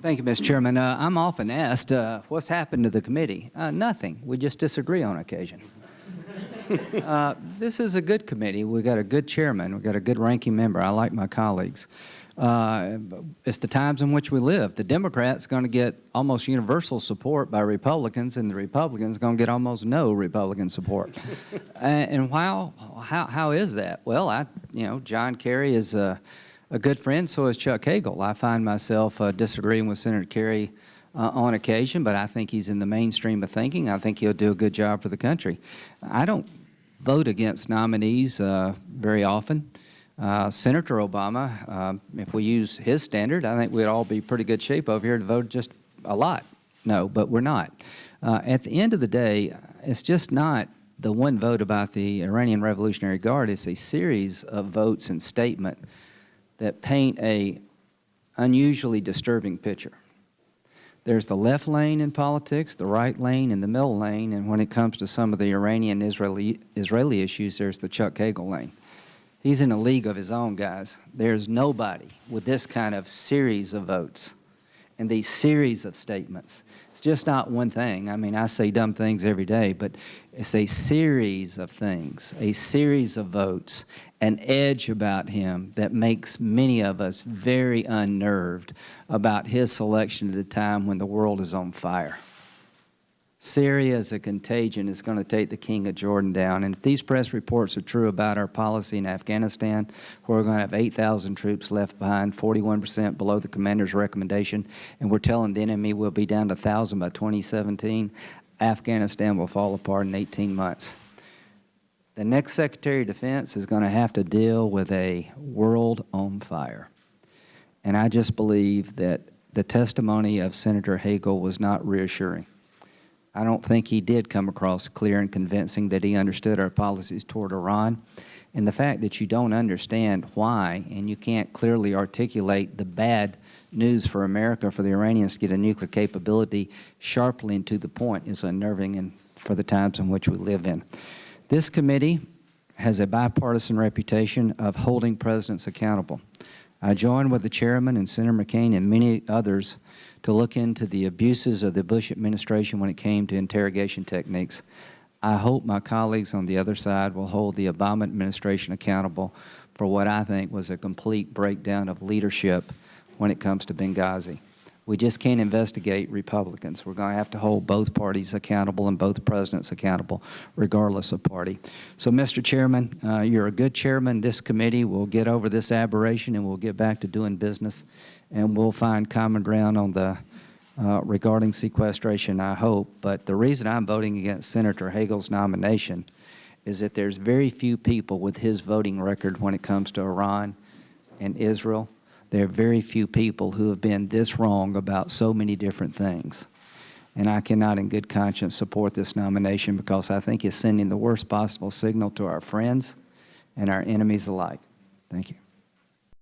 Thank you, Mr. Chairman. I'm often asked, what's happened to the committee? Nothing. We just disagree on occasion. This is a good committee. We've got a good chairman. We've got a good ranking member. I like my colleagues. It's the times in which we live. The Democrats going to get almost universal support by Republicans, and the Republicans going to get almost no Republican support. And how is that? Well, John Kerry is a good friend, so is Chuck Hagel. I find myself disagreeing with Senator Kerry on occasion, but I think he's in the mainstream of thinking. I think he'll do a good job for the country. I don't vote against nominees very often. Senator Obama, if we use his standard, I think we'd all be pretty good shape over here to vote just a lot. No, but we're not. At the end of the day, it's just not the one vote about the Iranian Revolutionary Guard. It's a series of votes and statements that paint a unusually disturbing picture. There's the left lane in politics, the right lane, and the middle lane, and when it comes to some of the Iranian-Israeli issues, there's the Chuck Hagel lane. He's in a league of his own, guys. There's nobody with this kind of series of votes and these series of statements. It's just not one thing. I mean, I say dumb things every day, but it's a series of things, a series of votes, an edge about him that makes many of us very unnerved about his selection at a time when the world is on fire. Syria is a contagion. It's going to take the king of Jordan down. And if these press reports are true about our policy in Afghanistan, where we're going to have 8,000 troops left behind, 41% below the commander's recommendation, and we're telling the enemy we'll be down to 1,000 by 2017, Afghanistan will fall apart in 18 months. The next Secretary of Defense is going to have to deal with a world on fire. And I just believe that the testimony of Senator Hagel was not reassuring. I don't think he did come across clear and convincing that he understood our policies toward Iran. And the fact that you don't understand why and you can't clearly articulate the bad news for America for the Iranians to get a nuclear capability sharply and to the point is unnerving and for the times in which we live in. This committee has a bipartisan reputation of holding presidents accountable. I join with the chairman and Senator McCain and many others to look into the abuses of the Bush administration when it came to interrogation techniques. I hope my colleagues on the other side will hold the Obama administration accountable for what I think was a complete breakdown of leadership when it comes to Benghazi. We just can't investigate Republicans. We're going to have to hold both parties accountable and both presidents accountable, regardless of party. So, Mr. Chairman, you're a good chairman. This committee will get over this aberration and we'll get back to doing business, and we'll find common ground on the regarding sequestration, I hope. But the reason I'm voting against Senator Hagel's nomination is that there's very few people with his voting record when it comes to Iran and Israel. There are very few people who have been this wrong about so many different things. And I cannot in good conscience support this nomination because I think it's sending the worst possible signal to our friends and our enemies alike. Thank you.